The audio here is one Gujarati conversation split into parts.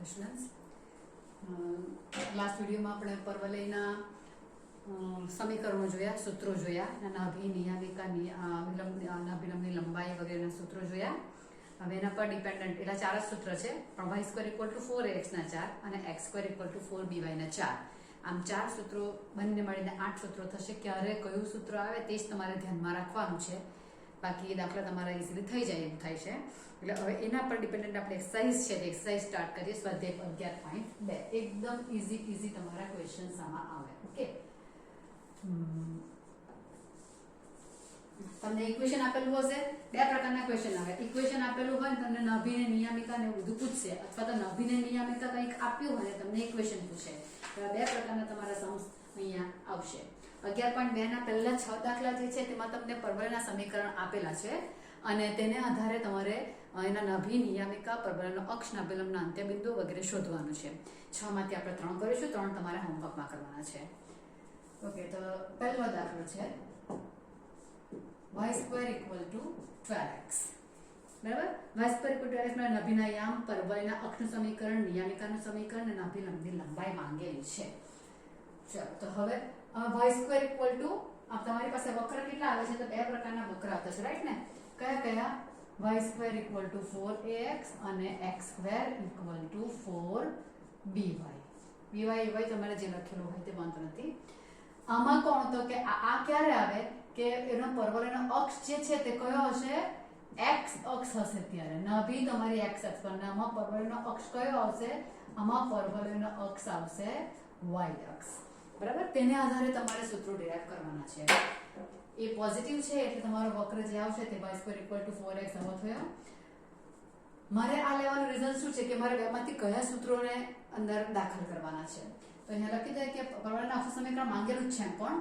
સ્ટુડન્ટ્સ, લાસ્ટ વિડીયોમાં આપણે પરવલયના સમીકરણો જોયા, સૂત્રો જોયા, નાભી નિયામિકા નાભિલંબની લંબાઈ વગેરેના સૂત્રો જોયા. હવે એના પર ડિપેન્ડન્ટ એટલા 4 જ સૂત્ર છે, પણ y² = 4ax ના 4 અને x² = 4by ના 4. આમ 4 સૂત્રો બંને મળીને 8 સૂત્રો થશે. ક્યારે કયું સૂત્ર આવે તે જ તમારે ધ્યાનમાં રાખવાનું છે, બાકી દાખલા તમારા ઇઝીલી થઈ જાય એવું થાય છે. એટલે હવે એના પર ડિપેન્ડન્ટ આપણે એક્સરસાઇઝ છે, એક્સરસાઇઝ સ્ટાર્ટ કરીએ. સ્વાધ્યાય 11.2 એકદમ ઇઝી તમારા ક્વેશ્ચન્સ આમાં આવે. ઓકે, તમને ઇક્વેશન આપેલું હશે, બે પ્રકારના ક્વેશ્ચન આવે. ઇક્વેશન આપેલું હોય તમને નાભીને નિયામિકા ને એવું બધું પૂછશે, અથવા તો નાભીને નિયામિકા કંઈક આપ્યું હોય તમને ઇક્વેશન પૂછે. બે પ્રકારના તમારા સમ્સ અહીંયા આવશે. 11.2 ના પહેલા 6 દાખલા જે છે તેમાં તમને પરવલયના સમીકરણ આપેલા છે અને તેને આધારે તમારે એના નાભી નિયામિકા પરવલયનો અક્ષ નાભિલંબના અંત્યબિંદુ વગેરે શોધવાનું છે. 6 માંથી આપણે 3 કરીશું, 3 તમારે હોમવર્કમાં કરવાના છે. ઓકે, તો પહેલો દાખલો છે y² = 12x. બરાબર, y² = 12x માં નાભીના યામ, પરવલયના અક્ષનું સમીકરણ, નિયામિકાનું સમીકરણ અને નાભિલંબની લંબાઈ માંગેલી છે. ચલો, તો હવે y² તમારી પાસે વક્ર કેટલા આવે છે? તો બે પ્રકારના વક્ર આવતા છે, રાઈટ ને? કયા? y² = 4ax અને x² = 4by. by તમારે જે લખેલું હોય તે વાંધો નથી. આમાં કોણ તો કે આ ક્યારે આવે કે એનો પરવલયનો અક્ષ જે છે તે કયો હશે? x અક્ષ હશે. ત્યારે નાભી તમારી x અક્ષ પર, આમાં પરવલયનો અક્ષ કયો આવશે? આમાં પરવલયનો અક્ષ આવશે y અક્ષ. બરાબર, તેને આધારે તમારે સૂત્રો ડિરાઈવ કરવાના છે. એ પોઝિટિવ છે એટલે તમારો વક્ર જે આવશે તે y² = 4x આવો થયો. મારે આ લેવાનું રીઝન શું છે કે મારે બેમાંથી કયા સૂત્રોને અંદર દાખલ કરવાના છે. તો અહીંયા લખી દઈએ કે પરવલયના અક્ષ સમીકરણ માંગેલું જ છે, પણ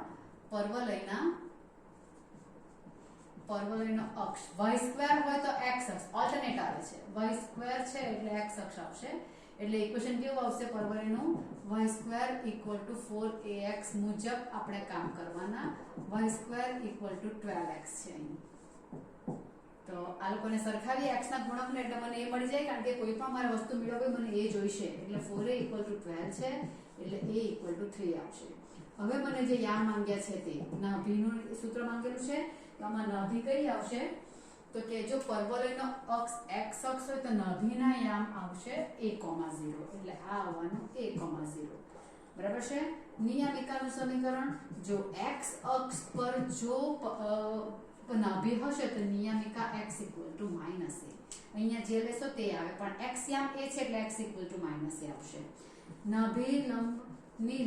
પરવલયનો અક્ષ y² હોય તો x અક્ષ ઓલ્ટરનેટ આવે છે. y² છે એટલે x અક્ષ આવશે. એટલે ઇક્વેશન કેવું આવશે? પરવલયનું y² = 4ax મુજબ આપણે કામ કરવાના. y² = 12x છે અહીં. તો આ લોકોને સરખાવી x ના ગુણકને એટલે મને એ મળી જાય, કારણ કે કોઈ પણ મારે વસ્તુ મેળવવી મને એ જોઈશે. એટલે 4a = 12 છે એટલે a = 3 આવશે. હવે મને જે યામ માંગ્યા છે તે નાભીનું સૂત્ર માંગેલું છે. તો આમાં નાભી કઈ આવશે? તો કે જો પરવલયનો અક્ષ x અક્ષ હોય તો નાભીના યામ આવશે a, 0. એટલે આ આવવાનું a, 0. બરાબર છે. નિયામિકાનું સમીકરણ, જો x અક્ષ પર જો નાભી હશે તો નિયામિકા x = -a. અહીંયા જે લેશો તે આવે, પણ x યામ a છે એટલે x = -a આવશે. નાભિલંબની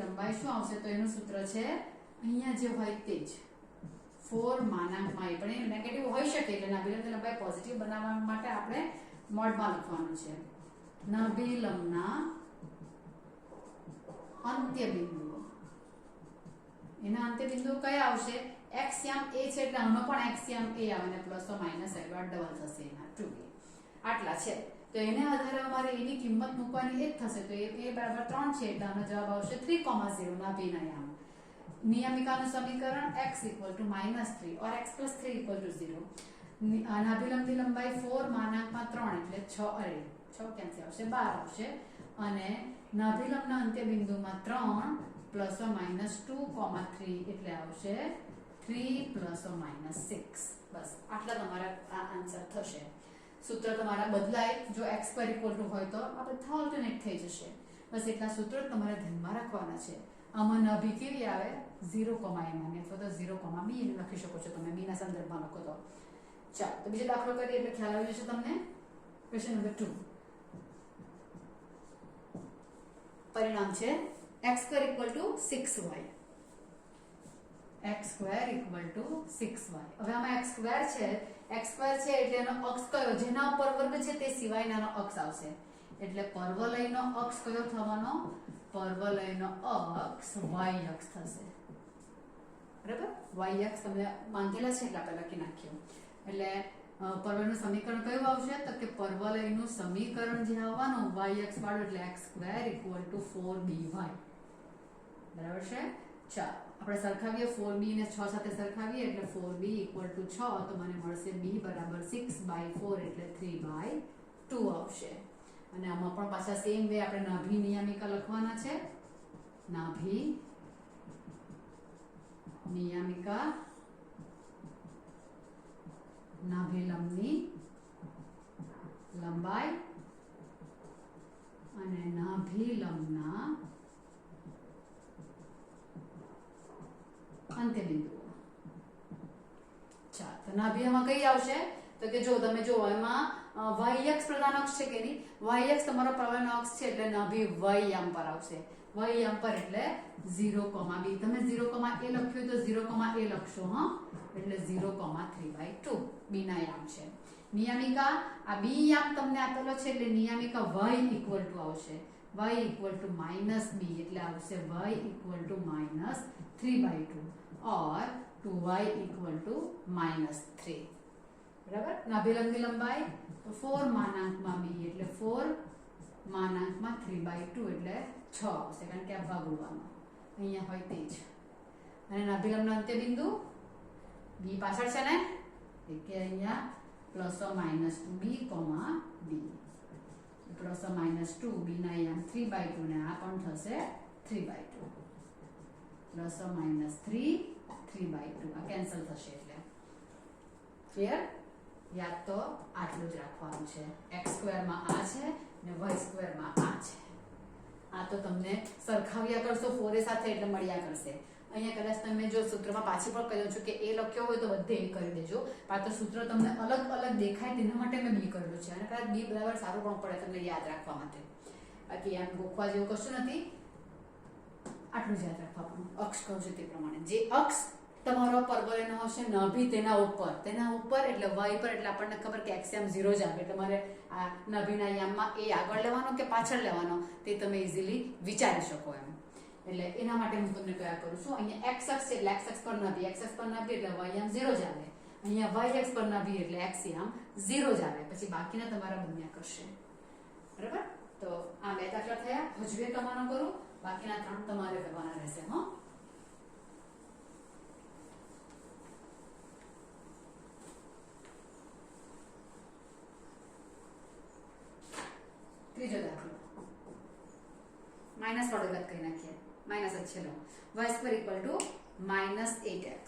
લંબાઈ શું આવશે? તો એનું સૂત્ર છે અહીંયા જે હોય તે જ 4 માનાંકમાં, પણ એ નેગેટિવ હોઈ શકે એટલે નાભિલંબની લંબાઈ પોઝિટિવ બનાવવા માટે આપણે મોડમાં લખવાનું છે. નાભિલંબના અંત્યબિંદુઓ, એના અંત્યબિંદુઓ કયા આવશે? x યામ a છે એટલે આનો પણ x યામ a આવે ને પ્લસ ઓ માઈનસ ડબલ થશે એના 2a. આટલા છે. તો એને આધારે અમારે એની કિંમત મૂકવાની એ જ થશે. તો a બરાબર 3 છે એટલે આનો જવાબ આવશે 3, 0 નાભીના યામ. નિયામિકાનું સમીકરણ x = -3 or x + 3 = 0. નાભિલંબની લંબાઈ 4 માનાંકમાં 3 એટલે 6 કેન્સલ આવશે, 12 આવશે. અને નાભિલંબના અંત્યબિંદુમાં 3 ± 2, 3 એટલે આવશે 3 ± 6. બસ આટલા તમારા આ આન્સર થશે. સૂત્ર તમારા બદલાય, જો x² હોય તો આ બધા ઓલ્ટરનેટ થઈ જશે. બસ એટલા સૂત્રો તમારે ધ્યાનમાં રાખવાના છે. આમાં નાભી કેવી આવે? 0, a અથવા તો 0, b લખી શકો છો તમે, b ના સંદર્ભમાં લખો તો. ચાલો, તો બીજો દાખલો કરીએ એટલે ખ્યાલ આવી જશે તમને. Question number 2. પરિણામ છે x² = 6y. x² = 6y. હવે આમાં x² છે, એટલે એનો અક્ષ કયો? જેના ઉપર વર્ગ છે તે સિવાયનાનો અક્ષ આવશે. એટલે પરવલયનો અક્ષ કયો થવાનો? પરવલયનો અક્ષ y અક્ષ થશે. બરાબર, y અક્ષ તમને માંગેલા છે એટલે આપણે લખી નાખ્યું. એટલે પરવલયનું સમીકરણ કયું આવશે? તો કે પરવલયનું સમીકરણ જે આવવાનું y અક્ષ વાળું એટલે x² = 4by. બરાબર છે. ચાલો, આપણે સરખાવીએ 4b ને 6 સાથે સરખાવીએ એટલે 4b = 6 તો મને મળશે b = 6/4 એટલે 3/2 આવશે. અને આમાં પણ પાછા સેમ વે આપણે નાભી નિયામિકા લખવાના છે. નાભી નિયામિકા નાભિલંબની લંબાઈ અને નાભિલંબના અંત્યબિંદુઓ. ચાલો, તો નાભિમાં કઈ આવશે તો કે જો તમે જો એમાં y અક્ષ પ્રધાન અક્ષ છે કે નહીં, y અક્ષ તમારો પ્રવાહનો અક્ષ છે એટલે નાભી y યામ પર આવશે. y યામ પર એટલે 0,b. તમે 0,a લખ્યું તો 0,a લખશો હા, એટલે 0,3/2 b ના યામ છે. નિયામિકા આ b યામ તમને આપેલો છે એટલે નિયામિકા y ઇક્વલ ટુ આવશે y ઇક્વલ ટુ -b એટલે આવશે y ઇક્વલ ટુ -3/2 और 2y ઇક્વલ ટુ -3. બરાબર. નાભિલંબની લંબાઈ તો 4 b એટલે 4 3/2 એટલે 6 આવશે કારણ કે આ ભાગ ઉડવાનો અહીંયા હોય તે જ. અને નાભિલંબનો અંત્યબિંદુ b પાછળ છે ને કે અહીંયા ±2b, b ±2 b ના યામ 3/2 ને આ પણ થશે 3/2 ±3 3/2 આ કેન્સલ થશે એટલે ક્લિયર. યાદ તો આટલું જ રાખવાનું છે. x² માં આ છે ને y² માં આ છે. આ તો તમને સરખાવ્યા કરશો 4a સાથે એટલે મળ્યા કરશે. અહીંયા કદાચ તમે જો સૂત્રમાં પાછી પણ કહ્યું છું કે a લખ્યો હોય તો બધે a કરી દેજો. આ તો સૂત્ર તમને અલગ અલગ દેખાય તેના માટે મેં b કરેલું છે અને કદાચ b બરાબર સારું પણ પડે તમને યાદ રાખવા માટે. બાકી આમ ગોખવા જેવું કશું નથી. આટલું જ યાદ રાખવાનું. અક્ષ કહું છું તે પ્રમાણે જે અક્ષ તમારો પરવલયનો હશે નાભી તેના ઉપર એટલે y પર એટલે આપણને ખબર કે x યામ 0 જ આવે એટલે મારે આ નાભીના યામમાં a આગળ લેવાનો કે પાછળ લેવાનો તે તમે ઈઝીલી વિચારી શકો એમ. એટલે એના માટે હું તમને કયા કરું છું. અહીંયા x અક્ષ એટલે x અક્ષ પર નાભી, x અક્ષ પર નાભી એટલે y યામ 0 જ આવે. અહીંયા y અક્ષ પર નાભી એટલે x યામ 0 જ આવે. પછી બાકીના તમારા બન્યા કરશે. બરાબર. તો આ બે દાખલા થયા. હજુ એક તમારો કરું, બાકીના 3 તમારે કરવાના રહેશે. હા, ત્રીજો દાખલો માઇનસ વાળો વાત કરી નાખીએ. માઇનસ જ છે લો. y² = -8x.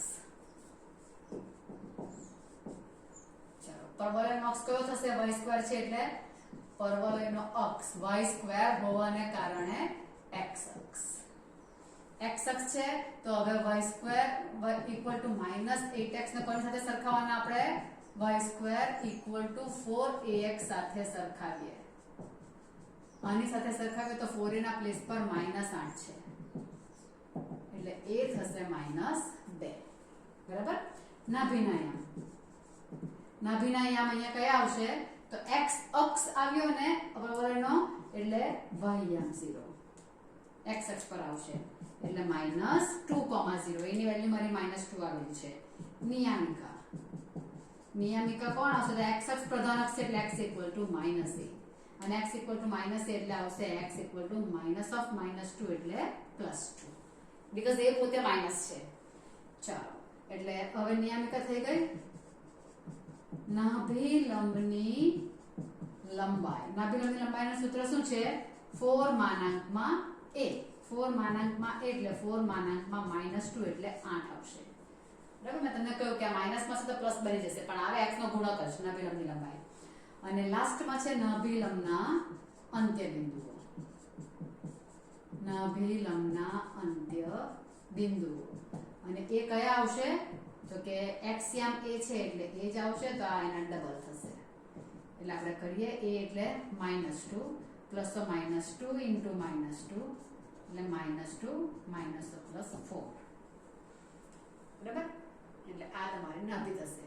ચાલો, પરવલયનો અક્ષ કયો થશે? y² છે એટલે પરવલયનો અક્ષ y² હોવાને કારણે x અક્ષ. x અક્ષ છે તો હવે y² = -8x ને કોની સાથે સરખાવવાના આપણે? y² = 4ax સાથે સરખાવીએ. આની સાથે સરખાવીએ તો 4a ના પ્લેસ પર -8 છે એટલે a થશે -2. બરાબર. નાભીના યામ અહીંયા કયા આવશે તો x અક્ષ આવ્યો ને પરવલયનો એટલે y યામ 0 x અક્ષ પર આવશે એટલે -2,0 એની વેલ્યુ મારી -2 આવેલી છે. નિયામિકા કોણ આવશે? તો x અક્ષ પ્રધાન અક્ષ એટલે x = -a અને x = -a એટલે આવશે x = -2 એટલે +2 બીકોઝ a પોતે માઈનસ છે. ચાલો, એટલે હવે નિયામિકા થઈ ગઈ. નાભિલંબની લંબાઈનું સૂત્ર શું છે? 4 a. 4 એટલે 4 -2 એટલે 8 આવશે. બરાબર. મેં તમને કહ્યું કે આ માઈનસમાં છે તો પ્લસ બની જશે પણ આવે x નો ગુણક જ નાભિલંબની લંબાઈ. અને લાસ્ટમાં છે નાભિલંબના અંત્યબિંદુઓ. નાભિલંબના અંત્યબિંદુઓ અને એ કયા આવશે તો કે x યામ a છે એટલે a જ આવશે તો આ એના ડબલ થશે. એટલે આપણે કરીએ a એટલે -2 + -2 * -2 એટલે -2 -4. બરાબર. એટલે આ તમારી નાભી થશે.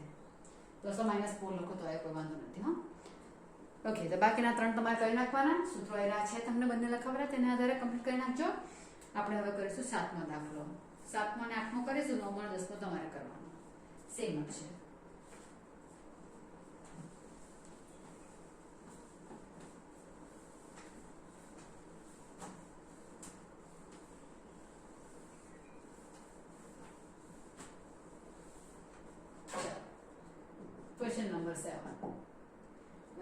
+-4 લખો તો એ કોઈ વાંધો નથી. હા, ઓકે. તો બાકીના 3 તમારે કરી નાખવાના. સૂત્રો એરા છે તમને બંને લખાવરા તેના આધારે કમ્પ્લીટ કરી નાખજો. આપણે હવે કરીશું 7મો દાખલો. 7મો અને 8મો કરીશું. 9મો અને 10મો તમારે કરવાનો સેમ જ છે. Question number 7.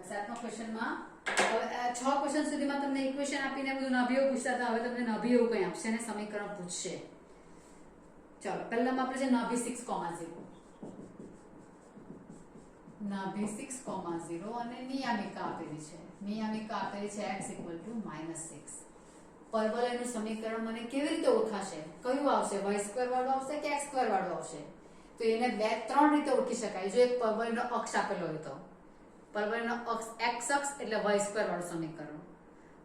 સાતમા ક્વેશ્ચનમાં હવે 6 ક્વેશ્ચન સુધીમાં તમને ઇક્વેશન આપીને બધું નાભીઓ પૂછતા હતા. હવે તમને નાભી એવું કંઈ આપશે અને સમીકરણ પૂછશે. ચાલો પહેલામાં આપણે છે નાભી 6,0 નાભી 6,0 અને નિયામિકા આપેલી છે. નિયામિકા આપેલી છે x -6. પરવલયનું સમીકરણ મને કેવી રીતે ઓળખાશે? કયું આવશે? y² વાળું આવશે કે x² વાળું આવશે? તો એને ત્રણ રીતે ઓળખી શકાય. જો એક પરવલયનો અક્ષ આપેલો હોય તો પરવલયનો અક્ષ x અક્ષ એટલે y² વાળું સમીકરણ,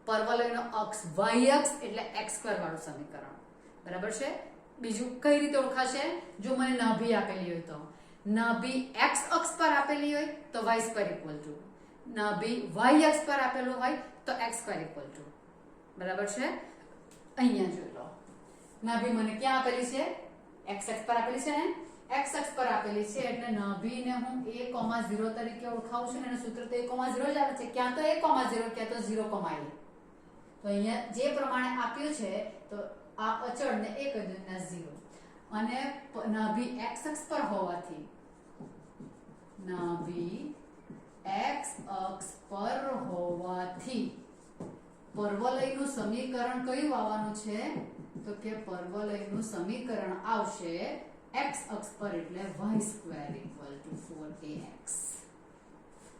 પરવલયનો અક્ષ y અક્ષ એટલે x² વાળું સમીકરણ. બરાબર છે. બીજું કઈ રીતે ઓળખાશે? જો મને નાભી આપેલી હોય તો નાભી x અક્ષ પર આપેલી હોય તો y², નાભી y અક્ષ પર આપેલું હોય તો x². બરાબર છે. અહીંયા જોઈ લો, નાભી મને ક્યાં આપેલી છે? x અક્ષ પર આપેલી છે ને, x અક્ષ પર આપેલી છે એટલે નાભીને હું a,0 તરીકે ઓળખાવું છું. એનું સૂત્ર તો a,0 જ આવે છે. ક્યાં તો a,0 ક્યાં તો 0,a. તો અહીંયા જે પ્રમાણે આપ્યું છે તો આ અચળને a કહી દઉં ને 0. અને નાભી x અક્ષ પર હોવાથી નાભી x અક્ષ પર હોવાથી પરવલયનું સમીકરણ કયું આવવાનું છે? તો કે પરવલયનું સમીકરણ આવશે x અક્ષ પર એટલે y² = 4ax.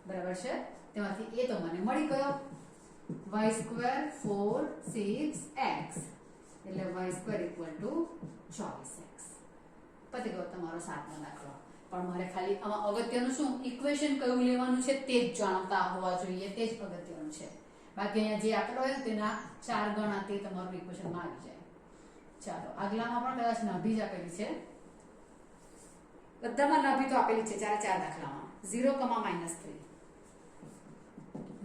બરાબર છે. તેમાંથી એ તો મને મળી ગયો, y² 4 6x એટલે y² = 24x. પતી ગયો તમારો 7મો દાખલો. પણ મારે ખાલી આમાં અગત્યનું શું, ઇક્વેશન કયું લેવાનું છે તે જ જાણતા હોવા જોઈએ. તે જ અગત્યનું છે. બાકી અહીંયા જે આપેલો હોય તેના 4 ગણા તે તમારું ઇક્વેશનમાં આવી જાય. ચાલો આગલામાં પણ કદાચ નાભી જ આપેલી છે. બધામાં નાભી તો આપેલી છે 4 દાખલામાં. 0,-3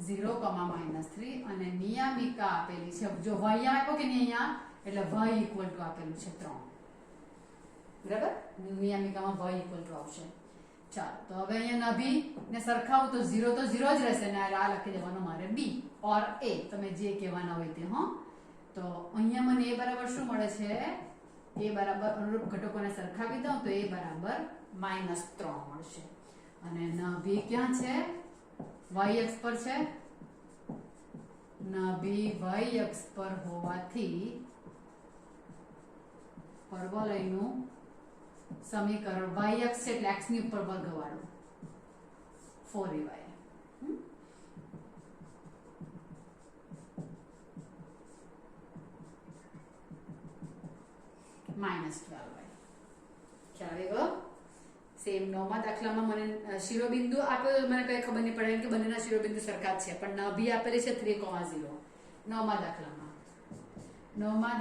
0,-3 અને નિયામિકા આપેલી છે. જો y આપ્યો કે નહીં અહીંયા એટલે y = આપેલું છે 3. બરાબર. નિયામિકામાં y = આવશે. ચાલો તો હવે અહીંયા નાભી ને સરખાવું તો 0 તો 0 જ રહેશે ને આ લખી દેવાનો મારે b ઓર a, તમે જે કહેવાના હોય તે. તો અહીંયા મને a બરાબર શું મળે છે? a બરાબર અનુરૂપ ઘટકોને સરખાવી દઉં તો a બરાબર -3 મળશે. અને નાભી ક્યાં છે? y અક્ષ પર છે. નાભી y અક્ષ પર હોવાથી પરવલયનું સમીકરણ y અક્ષ છે એટલે x ની ઉપર વર્ગવાળું 4ay -12y. ખ્યાલ આવી ગયો? સેમ 9મા દાખલામાં મને શિરોબિંદુ આપ્યો, મને કઈ ખબર નહીં પડે કે બંનેના શિરોબિંદુ સરખા જ છે, પણ નાભી આપેલી છે 3,0. 9મા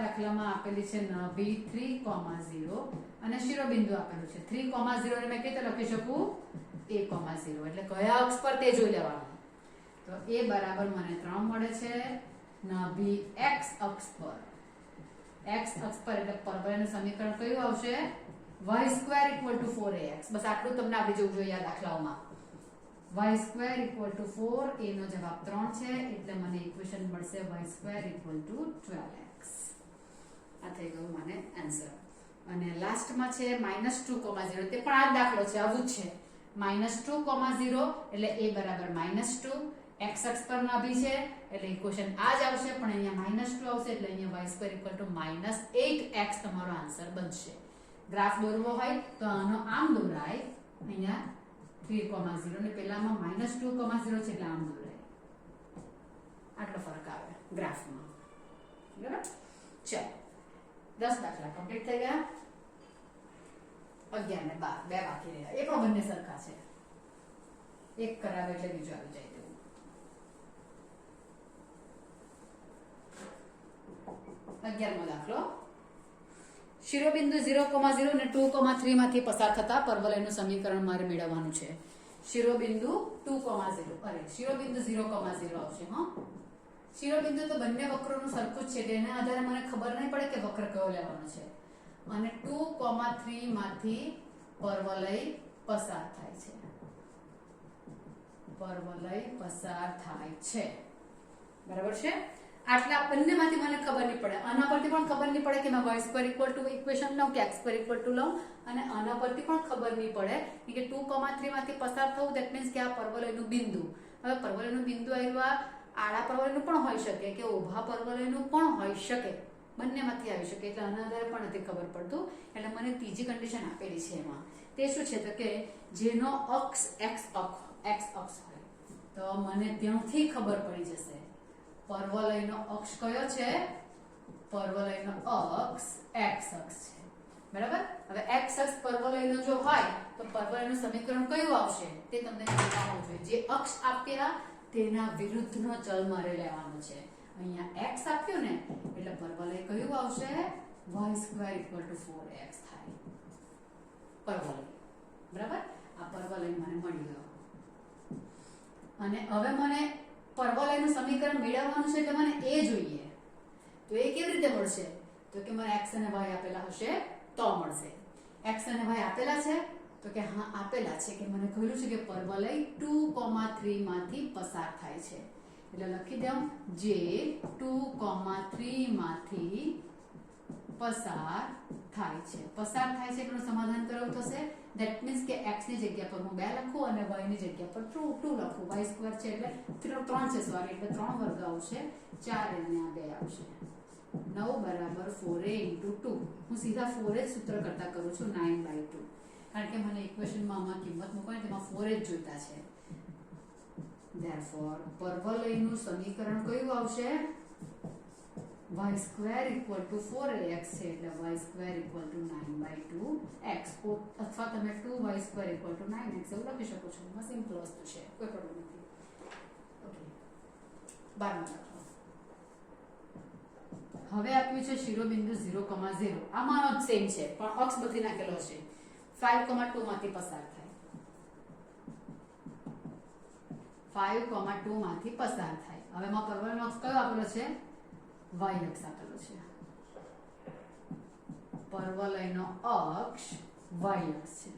દાખલામાં આપેલી છે નાભી 3,0 અને શિરોબિંદુ આપેલું છે 3,0 ને મેં કઈ રીતે લખી શકું? a,0. એટલે કયા અક્ષ પર તે જોઈ લેવાનું. તો a બરાબર મને 3 મળે છે. નાભી x અક્ષ પર એટલે પરવલયનું સમીકરણ કયું આવશે? y² = 4ax. બસ આટલું તમને આવડી જવું જોઈએ આ દાખલાઓમાં. y² = 4, a નો જવાબ 3 છે એટલે મને ઇક્વેશન મળશે y² = 12x. આ થઈ ગયું મને આન્સર. અને લાસ્ટમાં છે -2,0. તે પણ આ જ દાખલો છે, આવું જ છે. -2,0 એટલે a બરાબર -2. x અક્ષ પર નાભી છે એટલે ઇક્વેશન આ જ આવશે, પણ અહીંયા -2 આવશે એટલે અહીંયા y² = -8x તમારો આન્સર બનશે. ગ્રાફ દોરવો હોય તો આનો આમ દોરાય, અહીંયા 3,0 ને પેલામાં -2,0 છે એટલે આમ દોરાય. આટલો ફરક આવે ગ્રાફમાં. બરાબર. ચાલો 10 દાખલા કમ્પ્લીટ થઈ ગયા. 11 ને 12 બે બાકી રહ્યા. એ પણ બંને સરખા છે. એક કરાવે એટલે બીજો આવી જાય તેવું. 11મો દાખલો. શિરોબિંદુ 0,0 અને 2,3 માંથી પસાર થતા પરવલયનું સમીકરણ મારે મેળવવાનું છે. શિરોબિંદુ 2,0 શિરોબિંદુ 0,0 આવશે. શિરોબિંદુ તો બંને વક્રોનું સરખું જ છે, તેના આધારે મને ખબર નહીં પડે કે વક્ર કયો લેવાનો છે. અને 2,3 માંથી પરવલય પસાર થાય છે. બરાબર છે. આટલા બંનેમાંથી મને ખબર નહીં પડે, આના પરથી પણ ખબર નહીં પડે કે મેં y square equal to equation લઉં કે x સ્ક્વેર ઇક્વલ ટુ લઉં, અને આના પરથી પણ ખબર નહીં પડે કે 2,3 માંથી પસાર થવું, દેટ મીન્સ કે આ પરવલયનું બિંદુ. હવે પરવલયનું બિંદુ આવ્યું, આડા પરવલયનું પણ હોઈ શકે કે ઊભા પરવલયનું પણ હોઈ શકે, બંનેમાંથી આવી શકે, એટલે આના આધારે પણ નથી ખબર પડતું. એટલે મને ત્રીજી કન્ડિશન આપેલી છે એમાં, તે શું છે તો કે જેનો અક્ષ x અક્ષ હોય, તો મને ત્યાંથી ખબર પડી જશે પરવલયનો અક્ષ કયો છે, પરવલયનો અક્ષ x અક્ષ છે, બરાબર. હવે x અક્ષ પરવલયનો જો હોય તો પરવલયનું સમીકરણ કયું આવશે તે તમને ખબર હોવું જોઈએ. જે અક્ષ આપ્યા તેના વિરુદ્ધનો ચલ મારે લેવાનો છે. અહીંયા x આપ્યું ને એટલે પરવલય કયું આવશે, y² = 4x થાય પરવલય, બરાબર. આ પરવલય મને મળી ગયો. અને હવે મને પરવલયનું સમીકરણ મેળવવાનું છે, એટલે મને એ જોઈએ. તો એ કેવી રીતે મળશે તો કે મને x અને y આપેલા હશે તો મળશે. x અને y આપેલા છે તો કે હા આપેલા છે, કે મને કહ્યું છે કે પરવલય 2,3 માંથી પસાર થાય છે, એટલે લખી દઉં જે 2,3 માંથી પસાર થાય છે. પસાર થાય છે એનું સમાધાન કરવું થશે, ધેટ મીન્સ કે x ની જગ્યા પર હું 2 લખું અને y ની જગ્યા પર 2 લખું. y સ્ક્વેર છે એટલે 3 છે, સોરી, એટલે 3 વર્ગ આવશે, 4 અને આ 2 આવશે. 9 બરાબર 4a × 2. હું સીધા 4 જ સૂત્ર કરતા કરું છું 9/2, કારણ કે મને ઇક્વેશનમાં આમાં કિંમત મૂકવાની તેમાં 4 જ જોઈતા છે. ધેરફોર પરવલયનું સમીકરણ કયું આવશે, y² = 4ax છે, એટલે y² = 9/2x, અથવા તમે 2y² = 9x એવું લખી શકો છો. એમાં સિમ્પલ વસ્તુ છે, કોઈ પ્રોબ્લેમ નથી. ઓકે, 12 હવે આપ્યું છે શિરોબિંદુ 0,0. આમાંનો જ સેમ છે પણ અક્ષ બદલી નાખેલો છે. 5,2 માંથી પસાર થાય, 5,2 માંથી પસાર થાય. હવે એમાં પરવલયનો અક્ષ કયો આપેલો છે, y અક્ષ આપેલો છે. પરવલયનો અક્ષ y અક્ષ છે.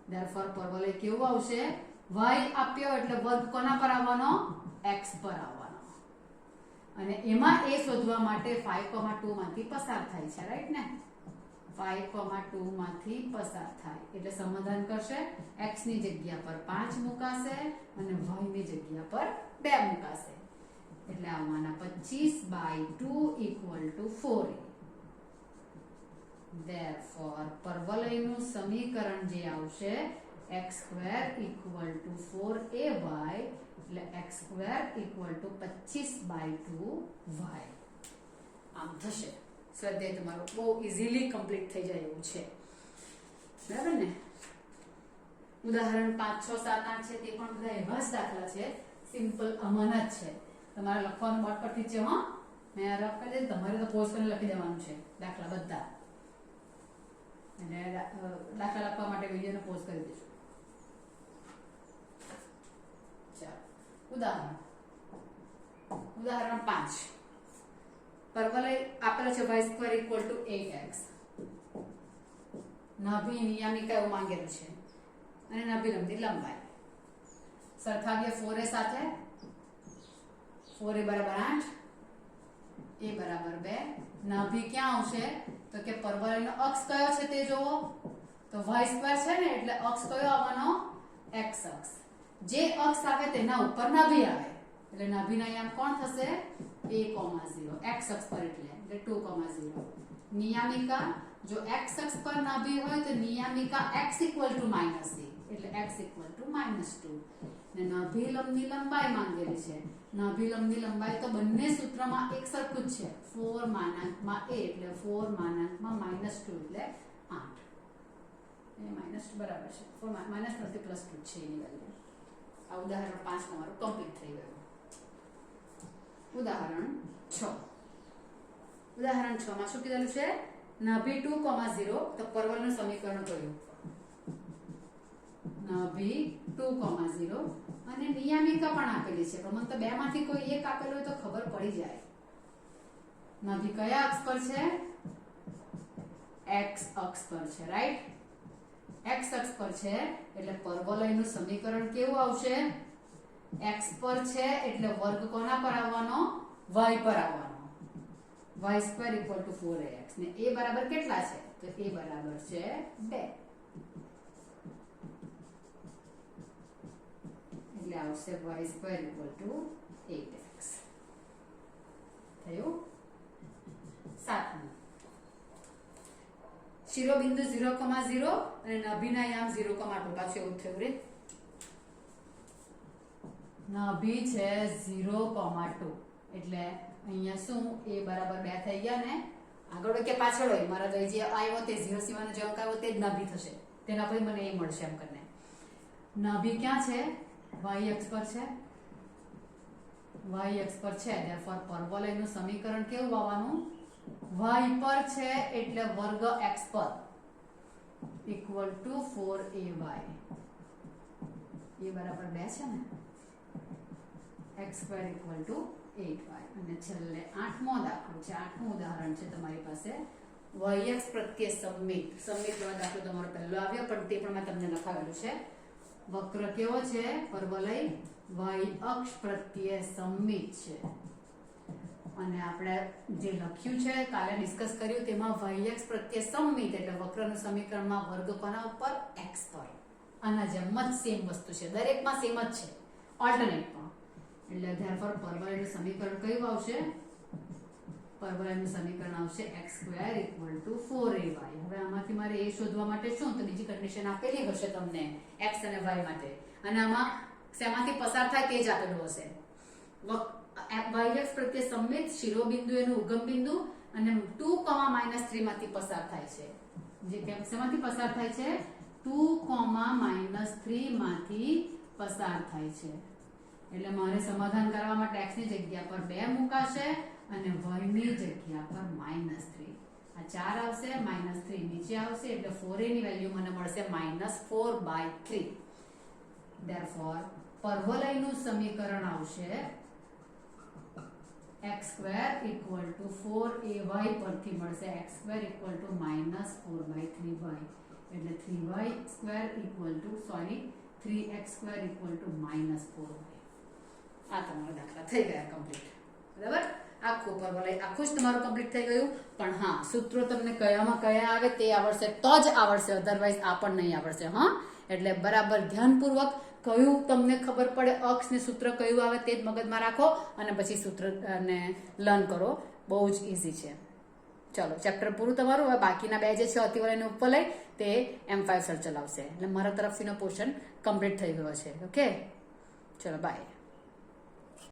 ધેરફોર પરવલય કેવું આવશે, y આપ્યો એટલે વર્ગ કોના પર આવવાનો, x પર આવવાનો. અને એમાં એ શોધવા માટે 5,2 માંથી પસાર થાય છે, રાઈટ ને. 5,2 માંથી પસાર થાય એટલે સમાધાન કરશે, x ની જગ્યા પર 5 મુકાશે અને y ની જગ્યા પર 2 મુકાશે, એટલે આવવાના 25/2 = 4a. Therefore પરવલયનું સમીકરણ જે આવશે x² = 4ay, એટલે x² = 25/2y. આમ થશે. સ્વાધ્યાય તમારો બહુ ઇઝીલી કમ્પ્લીટ થઈ જાય એવું છે, બરાબર ને. ઉદાહરણ 5, 6, 7, 8 છે તે પણ બધા એવા જ દાખલા છે, સિમ્પલ આમાંના જ છે. તમારે લખવાનું બોર્ડ પરથી છે, હા મેં રફ કરી દે, તમારે તો પોઝ કરીને લખી દેવાનું છે દાખલા બધા. અને દાખલા લખવા માટે વિડીયોને પોઝ કરી દેજો. ચાલો, ઉદાહરણ 5. પરવલય આપેલો છે y² = 8x. નાભી નિયામિકા એવું માંગેલું છે અને નાભી લંબની લંબાઈ સરખાવીએ 4a સાથે. 4a = 8, a = 2. નાભી ક્યાં આવશે તો કે પરવલયનો અક્ષ કયો છે તે જોવો, તો y² છે ને એટલે અક્ષ કયો આવવાનો, x અક્ષ. જે અક્ષ આવે તેના ઉપર નાભી આવે, એટલે નાભીના યામ કોણ થશે, a,0. x અક્ષ પર એટલે 2,0. નિયામિકા જો x અક્ષ પર નાભી હોય તો નિયામિકા x = -a, એટલે x = -2. ને નાભી લંબની લંબાઈ માંગેલી છે. નાભી લંબની લંબાઈ તો બંને સૂત્રમાં એક સરખું જ છે, 4a એટલે 4 -2 એટલે 8. એ માઈનસ બરાબર છે, -2 + 2 છે એની વેલ્યુ. આ ઉદાહરણ 5 તમારું કમ્પ્લીટ થઈ ગયું. ઉદાહરણ 6. ઉદાહરણ 6 માં શું કીધેલું છે, નાભી 2,0 તો પરવલયનું સમીકરણ કયું, નાભી 2,0 અને નિયામિકા પણ આપેલી છે, પણ મને તો બે માંથી કોઈ એક આપેલું હોય તો ખબર પડી જાય. નાભી કયા અક્ષ પર છે, x અક્ષ પર છે, રાઈટ. x અક્ષ પર છે એટલે પરવલયનું સમીકરણ કેવું આવશે, x પર છે એટલે વર્ગ કોના પર આવવાનો, y પર આવવાનો, y² = 4ax ને a બરાબર કેટલા છે? તો a બરાબર છે 2, એટલે આવશે y² = 8x. થયું? સાતમું, શિરોબિંદુ 0,0 અને નાભીના યામ 0,2. પાછું એવું થયું રે, નાભી છે 0,2 એટલે અહીંયા શું a બરાબર 2 થઈ ગયા ને, આગળ હોય કે પાછળ હોય, મારા તો જે આવ્યો તે 0 સિવાયનો જે અંક આવ્યો તે જ નાભી થશે, તેના પછી મને એ મળશે એમ કરીને. નાભી ક્યાં છે? y અક્ષ પર છે, y અક્ષ પર છે, therefore પરવલયનું સમીકરણ કેવું આવવાનું? y પર છે એટલે વર્ગ x પર = 4ay. એ બરાબર 2 છે ને, x² = 8y. અને છેલ્લે આઠમો દાખલો છે, આઠમું ઉદાહરણ છે તમારી પાસે, yx પ્રત્યે સમમિત. સમમિત વાળો દાખલો તમારો પહેલો આવ્યો પણ તે પણ મેં તમને લખાવેલું છે. વક્ર કેવો છે? પરવલય y અક્ષ પ્રત્યે સમમિત છે. અને આપણે જે લખ્યું છે કાલે ડિસ્કસ કર્યું તેમાં y અક્ષ પ્રત્યે સમમિત એટલે વક્રનું સમીકરણમાં વર્ગ કોના ઉપર? x પર. આના જેમ જ સેમ વસ્તુ છે, દરેકમાં સેમ જ છે, ઓલ્ટરનેટમાં. એટલે therefore પરવલયનું સમીકરણ કયું આવશે? પરવલયનું સમીકરણ આવશે x² = 4ay. હવે આમાંથી મારે a શોધવા માટે શું? તો બીજી કન્ડિશન આપેલી હશે તમને x અને y માટે, અને આમાં શેમાંથી પસાર થાય તે જ આપેલું હશે. y અક્ષ પ્રત્યે સમમિત, શિરોબિંદુ એનું ઉગમ બિંદુ અને 2, -3 માંથી પસાર થાય છે. જે કેમ શેમાંથી પસાર થાય છે? 2, -3 માંથી પસાર થાય છે. એટલે મારે સમાધાન કરવા માટે x ની જગ્યા પર 2 મુકાશે અને y ની જગ્યા પર -3. આ 4 આવશે, -3 નીચે આવશે એટલે 4a ની વેલ્યુ મને મળશે -4/3. therefore પરવલયનું સમીકરણ આવશે x² = 4ay પરથી મળશે x² = -4/3y. એટલે 3x² = -4y. આ તમારા દાખલા થઈ ગયા કમ્પ્લીટ. બરાબર? આખું પરવલય આખું જ તમારું કમ્પ્લીટ થઈ ગયું. પણ હા, સૂત્રો તમને કયામાં કયા આવે તે આવડશે તો જ આવડશે, અધરવાઇઝ આ પણ નહીં આવડશે. હા, એટલે બરાબર ધ્યાનપૂર્વક કયું તમને ખબર પડે, અક્ષ ને સૂત્ર કયું આવે તે જ મગજમાં રાખો અને પછી સૂત્રને લર્ન કરો. બહુ જ ઈઝી છે. ચલો, ચેપ્ટર પૂરું તમારું. હવે બાકીના 2 જે છે અતિવલયને ઉપવલય તે M5 સર ચલાવશે. એટલે મારા તરફથીનો પોર્શન કમ્પ્લીટ થઈ ગયો છે. ઓકે, ચલો બાય.